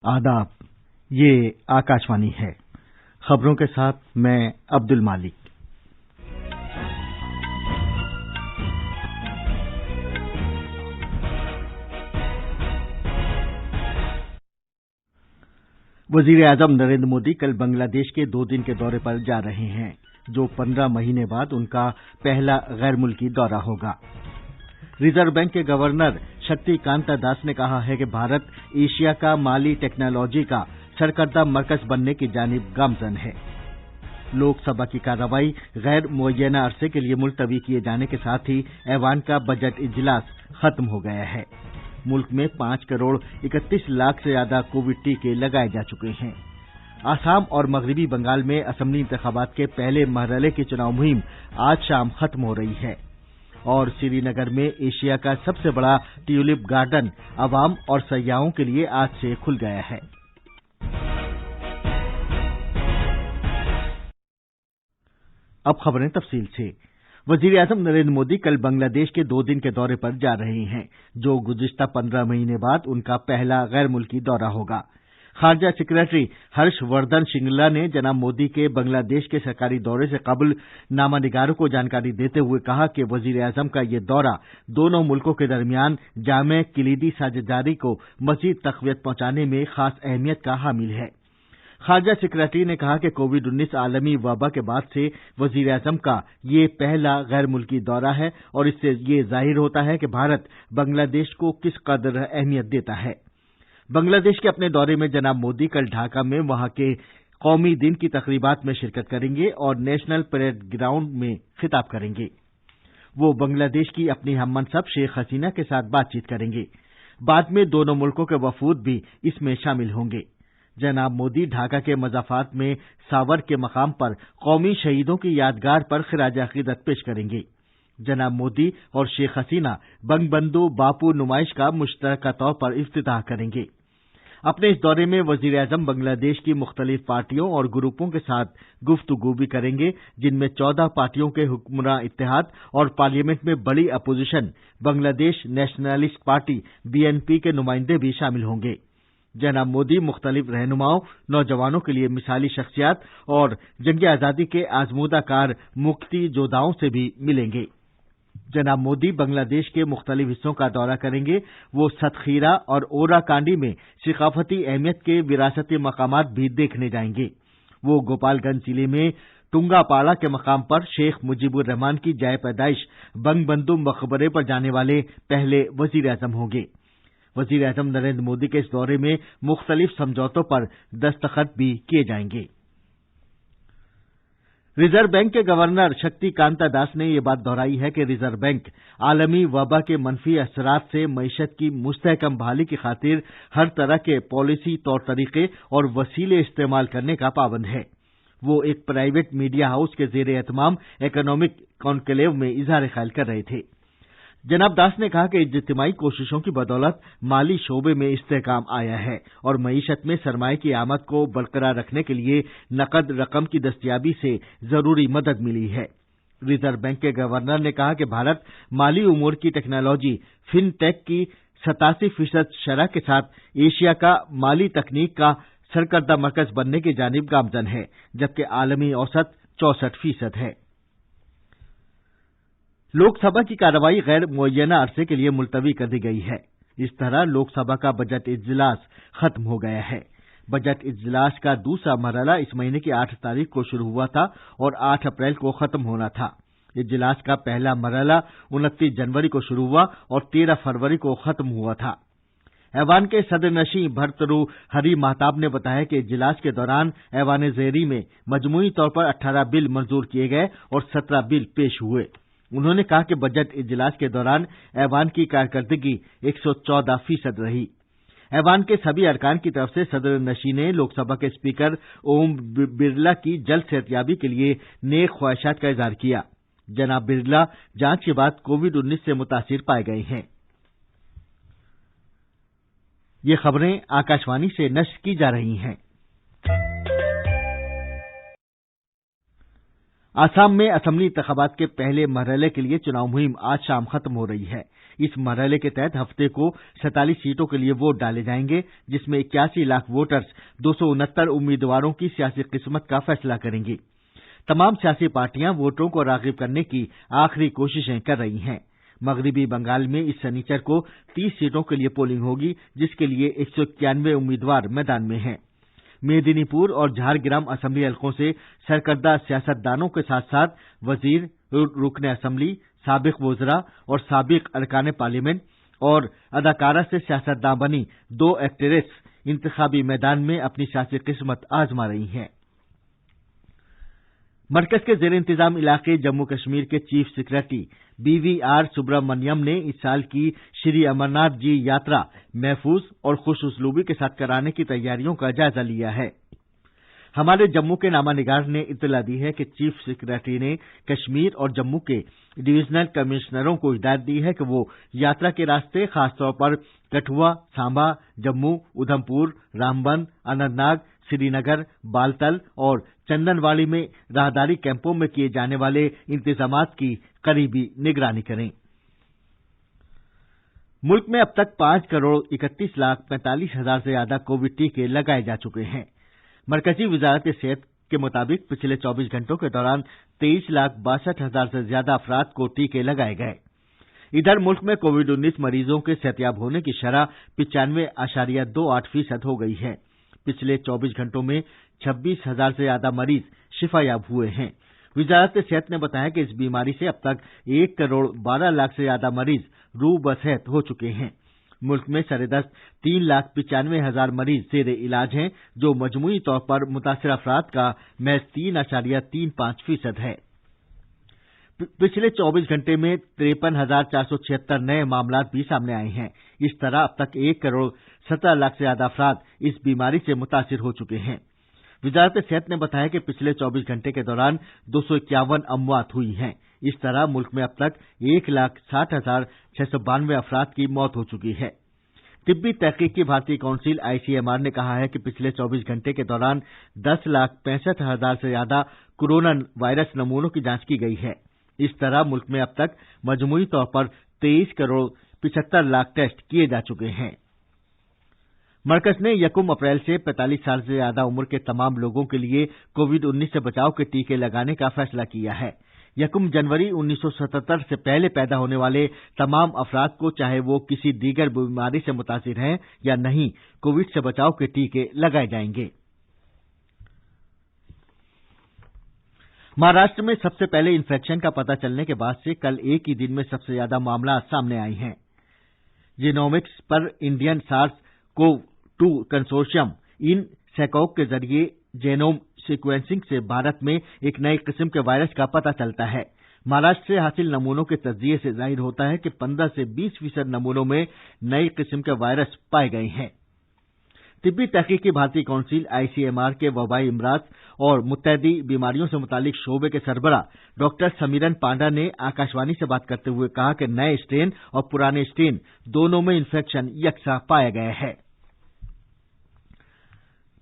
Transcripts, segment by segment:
आदाब, ये आकाशवाणी है। खबरों के साथ मैं अब्दुल मालिक। वजीर आजम नरेंद्र मोदी कल बांग्लादेश के 2 दिन के दौरे पर जा रहे हैं, जो 15 महीने बाद उनका पहला गैर मुल्की दौरा होगा। रिजर्व बैंक के गवर्नर शक्तिकांता दास ने कहा है कि भारत एशिया का माली टेक्नोलॉजी का सरकर्दा मरकज बनने की जानिब गामजन है। लोकसभा की कार्रवाई गैर मुअय्यना अरसे के लिए मुलतवी किए जाने के साथ ही ऐवान का बजट इजलास खत्म हो गया है। मुल्क में 5 करोड़ 31 लाख से ज्यादा कोविड टीके लगाए जा चुके हैं। आसाम और मगरबी बंगाल में असेंबली इंतखाबात के पहले मरहले की चुनाव मुहिम आज शाम खत्म हो रही है और श्रीनगर में एशिया का सबसे बड़ा ट्यूलिप गार्डन अवाम और सयाहों के लिए आज से खुल गया है। अब खबरें तफसील से। वजीर आजम नरेंद्र मोदी कल बांग्लादेश के 2 दिन के दौरे पर जा रहे हैं, जो गुज़िश्ता 15 महीने बाद उनका पहला गैर मुल्की दौरा होगा। खारजा सेक्रेटरी हर्षवर्धन श्रिंगला ने जनाब मोदी के बांग्लादेश के सरकारी दौरे से कबल नामानिगारों को जानकारी देते हुए कहा कि वजीर आजम का ये दौरा दोनों मुल्कों के दरमियान जामे कलीदी साझेदारी को मजीद तक़वियत पहुंचाने में खास अहमियत का हामिल है। खारजा सेक्रेटरी ने कहा कि कोविड-19 आलमी वबा के बाद से वजीर आजम का ये पहला गैर मुल्की दौरा है और इससे ये जाहिर होता है कि भारत बांग्लादेश को किस कदर अहमियत देता है। बांग्लादेश के अपने दौरे में जनाब मोदी कल ढाका में वहां के कौमी दिन की तकरीबात में शिरकत करेंगे और नेशनल परेड ग्राउंड में खिताब करेंगे। वो बांग्लादेश की अपनी हममनसब शेख हसीना के साथ बातचीत करेंगे। बाद में दोनों मुल्कों के वफूद भी इसमें शामिल होंगे। जनाब मोदी ढाका के मज़ाफ़ात में सावर के मकाम पर कौमी शहीदों की यादगार पर खिराज अक़ीदत पेश करेंगे। जनाब मोदी और शेख हसीना बंगबंधु बापू नुमाइश का मुश्तरका तौर पर इफ्तिताह करेंगे। अपने इस दौरे में वजीर आजम बांग्लादेश की मुख्तलिफ पार्टियों और ग्रुपों के साथ गुफ्तगू भी करेंगे, जिनमें 14 पार्टियों के हुक्मरान इत्तेहाद और पार्लियामेंट में बड़ी opposition Bangladesh nationalist party BNP के नुमाइंदे भी शामिल होंगे। जनाब मोदी मुख्तलिफ रहनुमाओं, नौजवानों के लिए मिसाली शख्सियात और जंग आज़ादी के आजमूदा कार मुक्ति जोधाओं से भी मिलेंगे। जनाब मोदी बांग्लादेश के मुख्तलिफ हिस्सों का दौरा करेंगे। वो सतखीरा और ओराकांडी में सकाफती अहमियत के विरासती मकामात भी देखने जाएंगे। वो गोपालगंज जिले में टुंगापाड़ा के मकाम पर शेख मुजीबुर रहमान की जाए पैदाइश बंगबंधु मकबरे पर जाने वाले पहले वजीर आजम होंगे। वजीर आजम नरेंद्र मोदी के इस दौरे में मुख्तलिफ समझौतों पर दस्तखत भी किए जाएंगे। रिजर्व बैंक के गवर्नर शक्तिकांता दास ने यह बात दोहराई है कि रिजर्व बैंक आलमी वबा के मनफी असरात से मईशत की मुस्तहकम बहाली की खातिर हर तरह के पॉलिसी तौर तरीके और वसीले इस्तेमाल करने का पाबंद है। वो एक प्राइवेट मीडिया हाउस के ज़ेर एहतमाम इकोनॉमिक कॉन्क्लेव में इजहार ख्याल कर रहे थे। जनाब दास ने कहा कि इज्तिमाई कोशिशों की बदौलत माली शोबे में इस्तेहकाम आया है और मईशत में सरमाए की आमद को बरकरार रखने के लिए नकद रकम की दस्तयाबी से जरूरी मदद मिली है। रिजर्व बैंक के गवर्नर ने कहा कि भारत माली उमूर की टेक्नोलॉजी फिनटेक की 87% शरह के साथ एशिया का माली तकनीक का सरकर्दा मरकज बनने की जानिब गामजन है, जबकि आलमी औसत 64% है। लोकसभा की कार्रवाई गैर मुअय्यना अरसे के लिए मुलतवी कर दी गई है। इस तरह लोकसभा का बजट इजलास खत्म हो गया है। बजट इजलास का दूसरा मरहला इस महीने की 8 तारीख को शुरू हुआ था और 8 अप्रैल को खत्म होना था। इजलास का पहला मरहला 29 जनवरी को शुरू हुआ और 13 फरवरी को खत्म हुआ था। ऐवान के सदर नशीं भर्तरू हरी महताब ने बताया कि इजलास के दौरान ऐवान ज़ेरी में मजमूई तौर पर 18 बिल मंजूर किए गए और 17 बिल पेश हुए। उन्होंने कहा कि बजट इजलास के दौरान ऐवान की कारकर्दगी 114% रही। ऐवान के सभी अरकान की तरफ से सदर नशीं ने लोकसभा के स्पीकर ओम बिरला की जल्द सेहतयाबी के लिए नेक ख्वाहिशात का इजहार किया। जनाब बिरला जांच के बाद कोविड-19 से मुतासिर पाए गए हैं। ये खबरें आकाशवाणी से नश्र की जा रही हैं। आसाम में असेंबली इंतखाबात के पहले मरहले के लिए चुनाव मुहिम आज शाम खत्म हो रही है। इस मरहले के तहत हफ्ते को 47 सीटों के लिए वोट डाले जाएंगे, जिसमें 81 लाख वोटर्स 269 उम्मीदवारों की सियासी किस्मत का फैसला करेंगी। तमाम सियासी पार्टियां वोटरों को राग़िब करने की आखिरी कोशिशें कर रही हैं। मगरबी बंगाल में इस शनिचर को 30 सीटों के लिए पोलिंग होगी, जिसके लिए 191 उम्मीदवार मैदान में हैं। मेदिनीपुर और झारग्राम असेंबली हलकों से सरकर्दा सियासतदानों के साथ साथ वजीर, रुकने असेंबली, साबिक वज़रा और साबिक अरकान पार्लियामेंट और अदाकारा से सियासतदान बनी 2 एक्ट्रेस इंतखाबी मैदान में अपनी सियासी किस्मत आजमा रही हैं। मरकज के ज़ेर इंतजाम इलाके जम्मू कश्मीर के चीफ सेक्रेटरी BVR सुब्रमण्यम ने इस साल की श्री अमरनाथ जी यात्रा महफूज और खुश उसलूबी के साथ कराने की तैयारियों का जायजा लिया है। हमारे जम्मू के नामानिगार ने इत्तला दी है कि चीफ सेक्रेटरी ने कश्मीर और जम्मू के डिवीजनल कमिश्नरों को हिदायत दी है कि वो यात्रा के रास्ते खासतौर पर कठुआ, सांबा, जम्मू, उधमपुर, रामबन, अनंतनाग, श्रीनगर, बालतल और चंदनवाड़ी में राहदारी कैंपों में किए जाने वाले इंतजामात की करीबी निगरानी करें। मुल्क में अब तक 5,31,45,000 से ज्यादा कोविड टीके लगाए जा चुके हैं। मरकजी वजारत सेहत के मुताबिक पिछले 24 घंटों के दौरान 23,62,000 से ज्यादा अफराद को टीके लगाए गए। इधर मुल्क में कोविड-19 मरीजों के सेहतियाब होने की शरह 95.28% हो गई है। पिछले 24 घंटों में 26,000 से ज्यादा मरीज शिफायाब हुए हैं। वजारत सेहत ने बताया कि इस बीमारी से अब तक 1,12,00,000 से ज्यादा मरीज रूह बसेहत हो चुके हैं। मुल्क में सरेदस्त 3,95,000 मरीज ज़ेरे इलाज हैं, जो मजमूई तौर पर मुतासिर अफराद का महज 3.35% है। पिछले 24 घंटे में 53,476 नए मामलात भी सामने आए हैं। इस तरह अब तक 1,17,00,000 से ज्यादा अफराद इस बीमारी से मुतासिर हो चुके हैं। वजारत सेहत ने बताया कि पिछले 24 घंटे के दौरान 251 अमवात हुई हैं। इस तरह मुल्क में अब तक 1,60,692 अफराद की मौत हो चुकी है। तिब्बी तहकीकी भारतीय काउंसिल ICMR ने कहा है कि पिछले 24 घंटे के दौरान 10,65,000 से ज्यादा कोरोना वायरस नमूनों की जांच की गई है। इस तरह मुल्क में अब तक मजमूई तौर पर 23,75,00,000 टेस्ट किए जा चुके हैं। मरकज ने 1 अप्रैल से 45 साल से ज्यादा उम्र के तमाम लोगों के लिए कोविड-19 से बचाव के टीके लगाने का फैसला किया है। 1 जनवरी 1977 से पहले पैदा होने वाले तमाम अफराद को, चाहे वो किसी दीगर बीमारी से मुतासिर हैं या नहीं, कोविड से बचाव के टीके लगाए जाएंगे। महाराष्ट्र में सबसे पहले इन्फेक्शन का पता चलने के बाद से कल एक ही दिन में सबसे ज्यादा मामला सामने आए हैं। जीनोमिक्स पर इंडियन SARS-CoV-2 कंसोर्शियम इन सैकॉक के जरिए जेनोम सीक्वेंसिंग से भारत में एक नई किस्म के वायरस का पता चलता है। महाराष्ट्र से हासिल नमूनों के तज्जिये से जाहिर होता है कि 15 से 20% नमूनों में नई किस्म के वायरस पाए गए हैं। तिब्बी तहकीकी भारतीय काउंसिल ICMR के वबाई अमराज और मुतहदी बीमारियों से मुतालिक शोबे के सरबराह डॉक्टर समीरन पांडा ने आकाशवाणी से बात करते हुए कहा कि नए स्ट्रेन और पुराने स्ट्रेन दोनों में इन्फेक्शन यकसा पाया गया है।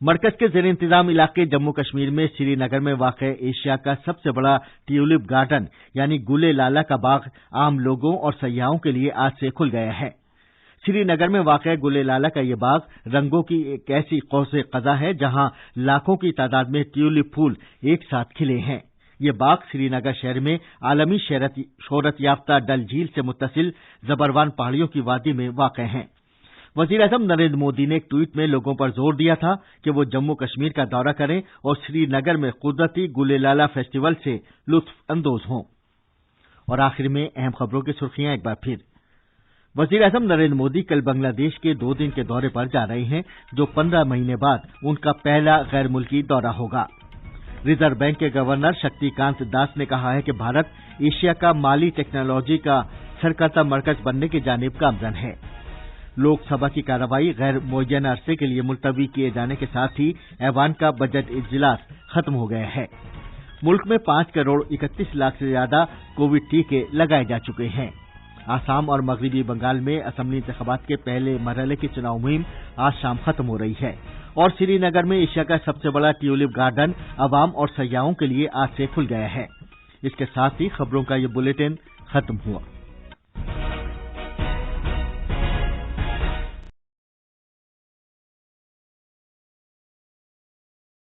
मरकज के ज़ेर इंतजाम इलाके जम्मू कश्मीर में श्रीनगर में वाक़ एशिया का सबसे बड़ा ट्यूलिप गार्डन यानी गुले लाला का बाग आम लोगों और सयाहों के लिए आज से खुल गया है। श्रीनगर में वाक़ गुले लाला का ये बाग रंगों की एक ऐसी कौसे क़ज़ा है जहां लाखों की तादाद में ट्यूलिप फूल एक साथ खिले हैं। ये बाग श्रीनगर शहर में आलमी शोहरत याफ्ता डल झील से मुत्तसिल ज़बरवान पहाड़ियों की वादी में वाक़ हैं। वज़ीर-ए-आज़म नरेंद्र मोदी ने एक ट्वीट में लोगों पर जोर दिया था कि वो जम्मू कश्मीर का दौरा करें और श्रीनगर में कुदरती गुले लाला फेस्टिवल से लुत्फ अंदोज हों। और आखिर में अहम खबरों की सुर्खियां एक बार फिर। वज़ीर-ए-आज़म नरेंद्र मोदी कल बांग्लादेश के 2 दिन के दौरे पर जा रहे हैं, जो 15 महीने बाद उनका पहला गैर मुल्की दौरा होगा। रिजर्व बैंक के गवर्नर शक्तिकांत दास ने कहा है कि भारत एशिया का माली टेक्नोलॉजी का सरकर्ता मरकज बनने की जानिब गामजन है। लोकसभा की कार्रवाई गैर मुअय्यन अरसे के लिए मुलतवी किए जाने के साथ ही ऐवान का बजट इजलास खत्म हो गया है। मुल्क में 5,31,00,000 से ज्यादा कोविड टीके लगाए जा चुके हैं। आसाम और मगरबी बंगाल में असेंबली इंतखाबात के पहले मरहले की चुनाव मुहिम आज शाम खत्म हो रही है और श्रीनगर में एशिया का सबसे बड़ा ट्यूलिप गार्डन अवाम और सयाहों के लिए आज से खुल गया है। इसके साथ ही खबरों का ये बुलेटिन खत्म हुआ।